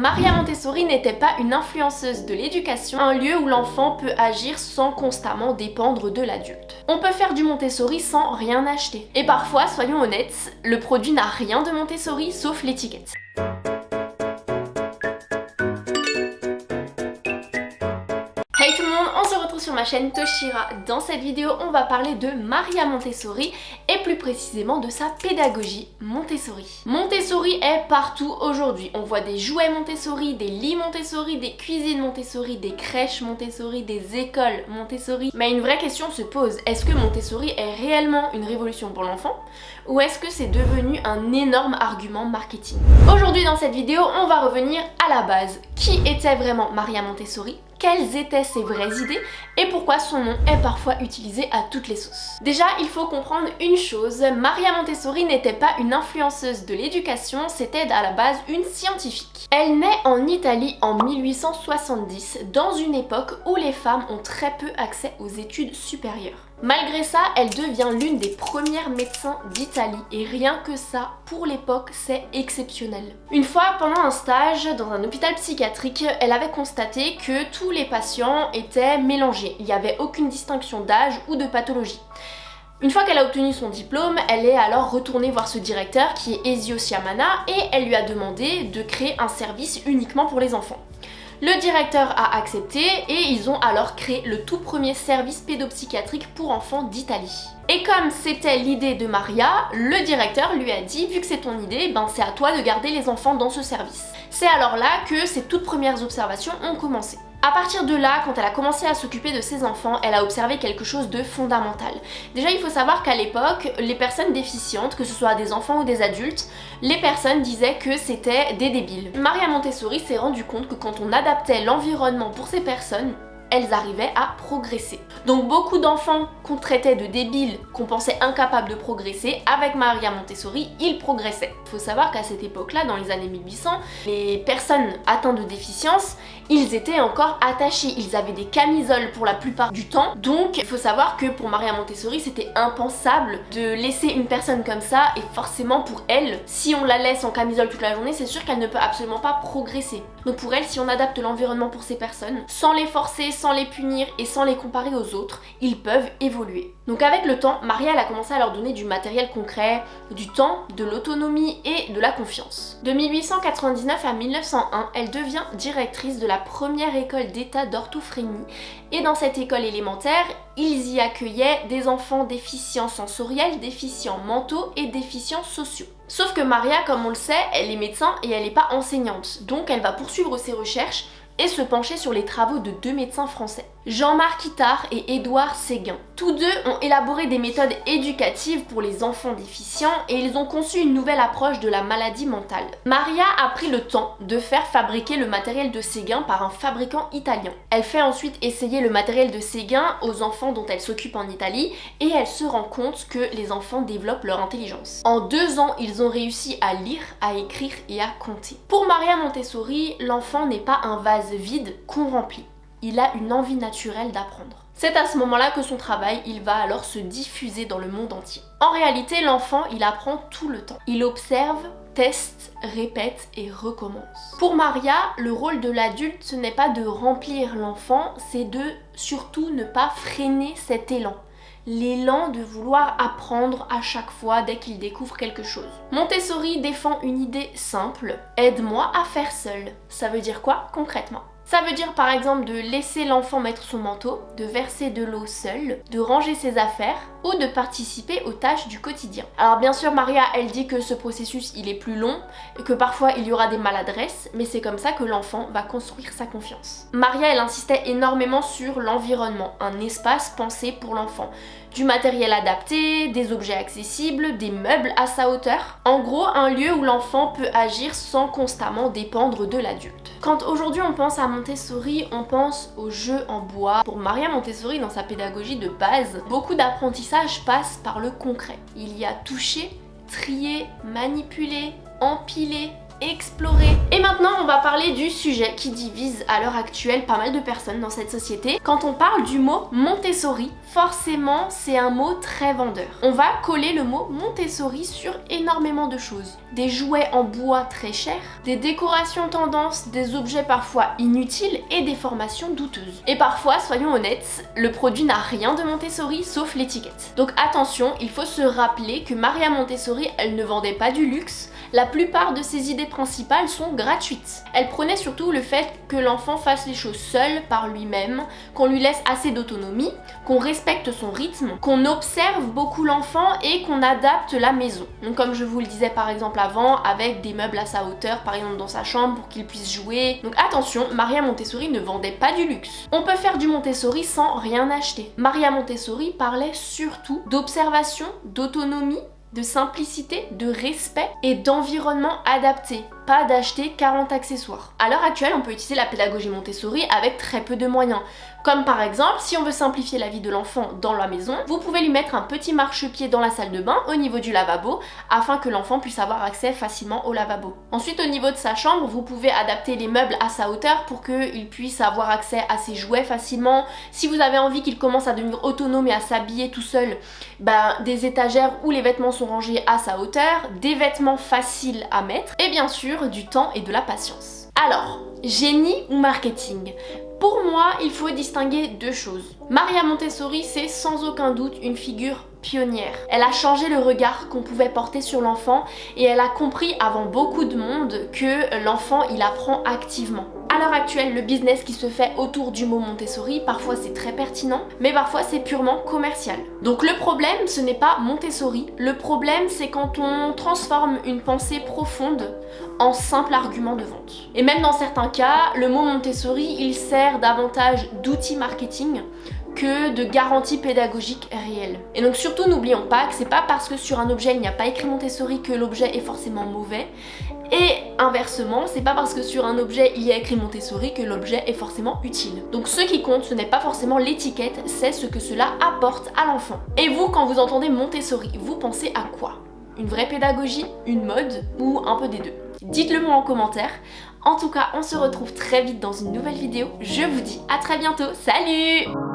Maria Montessori n'était pas une influenceuse de l'éducation, un lieu où l'enfant peut agir sans constamment dépendre de l'adulte. On peut faire du Montessori sans rien acheter. Et parfois, soyons honnêtes, le produit n'a rien de Montessori sauf l'étiquette. Hey tout le monde, on se retrouve sur ma chaîne Toshira. Dans cette vidéo, on va parler de Maria Montessori et plus précisément de sa pédagogie Montessori. Montessori est partout aujourd'hui. On voit des jouets Montessori, des lits Montessori, des cuisines Montessori, des crèches Montessori, des écoles Montessori. Mais une vraie question se pose, est-ce que Montessori est réellement une révolution pour l'enfant ou est-ce que c'est devenu un énorme argument marketing? Aujourd'hui dans cette vidéo, on va revenir à la base. Qui était vraiment Maria Montessori? Quelles étaient ses vraies idées et pourquoi son nom est parfois utilisé à toutes les sauces. Déjà, il faut comprendre une chose, Maria Montessori n'était pas une influenceuse de l'éducation, c'était à la base une scientifique. Elle naît en Italie en 1870, dans une époque où les femmes ont très peu accès aux études supérieures. Malgré ça, elle devient l'une des premières médecins d'Italie et rien que ça, pour l'époque, c'est exceptionnel. Une fois, pendant un stage dans un hôpital psychiatrique, elle avait constaté que tous les patients étaient mélangés. Il n'y avait aucune distinction d'âge ou de pathologie. Une fois qu'elle a obtenu son diplôme, elle est alors retournée voir ce directeur qui est Ezio Sciamana et elle lui a demandé de créer un service uniquement pour les enfants. Le directeur a accepté et ils ont alors créé le tout premier service pédopsychiatrique pour enfants d'Italie. Et comme c'était l'idée de Maria, le directeur lui a dit, vu que c'est ton idée, c'est à toi de garder les enfants dans ce service. C'est alors là que ses toutes premières observations ont commencé. À partir de là, quand elle a commencé à s'occuper de ses enfants, elle a observé quelque chose de fondamental. Déjà, il faut savoir qu'à l'époque, les personnes déficientes, que ce soit des enfants ou des adultes, les personnes disaient que c'était des débiles. Maria Montessori s'est rendu compte que quand on adaptait l'environnement pour ces personnes, elles arrivaient à progresser. Donc beaucoup d'enfants qu'on traitait de débiles, qu'on pensait incapables de progresser, avec Maria Montessori, ils progressaient. Il faut savoir qu'à cette époque-là, dans les années 1800, les personnes atteintes de déficience, ils étaient encore attachés, ils avaient des camisoles pour la plupart du temps, donc il faut savoir que pour Maria Montessori, c'était impensable de laisser une personne comme ça, et forcément pour elle, si on la laisse en camisole toute la journée, c'est sûr qu'elle ne peut absolument pas progresser. Donc pour elle, si on adapte l'environnement pour ces personnes, sans les forcer, sans les punir et sans les comparer aux autres, ils peuvent évoluer. Donc avec le temps, Maria elle a commencé à leur donner du matériel concret, du temps, de l'autonomie et de la confiance. De 1899 à 1901, elle devient directrice de la première école d'état d'orthophonie et dans cette école élémentaire, ils y accueillaient des enfants déficients sensoriels, déficients mentaux et déficients sociaux. Sauf que Maria, comme on le sait, elle est médecin et elle n'est pas enseignante, donc elle va poursuivre ses recherches et se pencher sur les travaux de deux médecins français, Jean-Marc Itard et Édouard Séguin. Tous deux ont élaboré des méthodes éducatives pour les enfants déficients et ils ont conçu une nouvelle approche de la maladie mentale. Maria a pris le temps de faire fabriquer le matériel de Séguin par un fabricant italien. Elle fait ensuite essayer le matériel de Séguin aux enfants dont elle s'occupe en Italie et elle se rend compte que les enfants développent leur intelligence. En 2 ans, ils ont réussi à lire, à écrire et à compter. Pour Maria Montessori, l'enfant n'est pas un vase vide qu'on remplit. Il a une envie naturelle d'apprendre. C'est à ce moment-là que son travail, il va alors se diffuser dans le monde entier. En réalité, l'enfant, il apprend tout le temps. Il observe, teste, répète et recommence. Pour Maria, le rôle de l'adulte, ce n'est pas de remplir l'enfant, c'est de surtout ne pas freiner cet élan. L'élan de vouloir apprendre à chaque fois dès qu'il découvre quelque chose. Montessori défend une idée simple, aide-moi à faire seul. Ça veut dire quoi concrètement? Ça veut dire par exemple de laisser l'enfant mettre son manteau, de verser de l'eau seul, de ranger ses affaires ou de participer aux tâches du quotidien. Alors bien sûr Maria elle dit que ce processus il est plus long, que parfois il y aura des maladresses, mais c'est comme ça que l'enfant va construire sa confiance. Maria elle insistait énormément sur l'environnement, un espace pensé pour l'enfant. Du matériel adapté, des objets accessibles, des meubles à sa hauteur. En gros, un lieu où l'enfant peut agir sans constamment dépendre de l'adulte. Quand aujourd'hui on pense à Montessori, on pense aux jeux en bois. Pour Maria Montessori, dans sa pédagogie de base, beaucoup d'apprentissage passe par le concret. Il y a toucher, trier, manipuler, empiler, explorer. Et maintenant on va parler du sujet qui divise à l'heure actuelle pas mal de personnes dans cette société. Quand on parle du mot Montessori, forcément c'est un mot très vendeur. On va coller le mot Montessori sur énormément de choses. Des jouets en bois très chers, des décorations tendance, des objets parfois inutiles et des formations douteuses. Et parfois, soyons honnêtes, le produit n'a rien de Montessori sauf l'étiquette. Donc attention, il faut se rappeler que Maria Montessori, elle ne vendait pas du luxe. La plupart de ses idées principales sont gratuites. Elle prenait surtout le fait que l'enfant fasse les choses seul, par lui-même, qu'on lui laisse assez d'autonomie, qu'on respecte son rythme, qu'on observe beaucoup l'enfant et qu'on adapte la maison. Donc comme je vous le disais par exemple avant, avec des meubles à sa hauteur, par exemple dans sa chambre pour qu'il puisse jouer. Donc attention, Maria Montessori ne vendait pas du luxe. On peut faire du Montessori sans rien acheter. Maria Montessori parlait surtout d'observation, d'autonomie, de simplicité, de respect et d'environnement adapté, pas d'acheter 40 accessoires. À l'heure actuelle, on peut utiliser la pédagogie Montessori avec très peu de moyens. Comme par exemple, si on veut simplifier la vie de l'enfant dans la maison, vous pouvez lui mettre un petit marchepied dans la salle de bain au niveau du lavabo afin que l'enfant puisse avoir accès facilement au lavabo. Ensuite, au niveau de sa chambre, vous pouvez adapter les meubles à sa hauteur pour qu'il puisse avoir accès à ses jouets facilement. Si vous avez envie qu'il commence à devenir autonome et à s'habiller tout seul, des étagères où les vêtements sont rangés à sa hauteur, des vêtements faciles à mettre et bien sûr du temps et de la patience. Alors, génie ou marketing ? Pour moi, il faut distinguer deux choses. Maria Montessori, c'est sans aucun doute une figure pionnière. Elle a changé le regard qu'on pouvait porter sur l'enfant et elle a compris avant beaucoup de monde que l'enfant, il apprend activement. À l'heure actuelle, le business qui se fait autour du mot Montessori, parfois c'est très pertinent, mais parfois c'est purement commercial. Donc le problème, ce n'est pas Montessori, le problème c'est quand on transforme une pensée profonde en simple argument de vente. Et même dans certains cas, le mot Montessori, il sert davantage d'outil marketing que de garantie pédagogique réelle. Et donc surtout n'oublions pas que c'est pas parce que sur un objet il n'y a pas écrit Montessori que l'objet est forcément mauvais. Et inversement, c'est pas parce que sur un objet il y a écrit Montessori que l'objet est forcément utile. Donc ce qui compte, ce n'est pas forcément l'étiquette, c'est ce que cela apporte à l'enfant. Et vous, quand vous entendez Montessori, vous pensez à quoi ? Une vraie pédagogie, une mode ou un peu des deux ? Dites-le moi en commentaire. En tout cas, on se retrouve très vite dans une nouvelle vidéo. Je vous dis à très bientôt. Salut!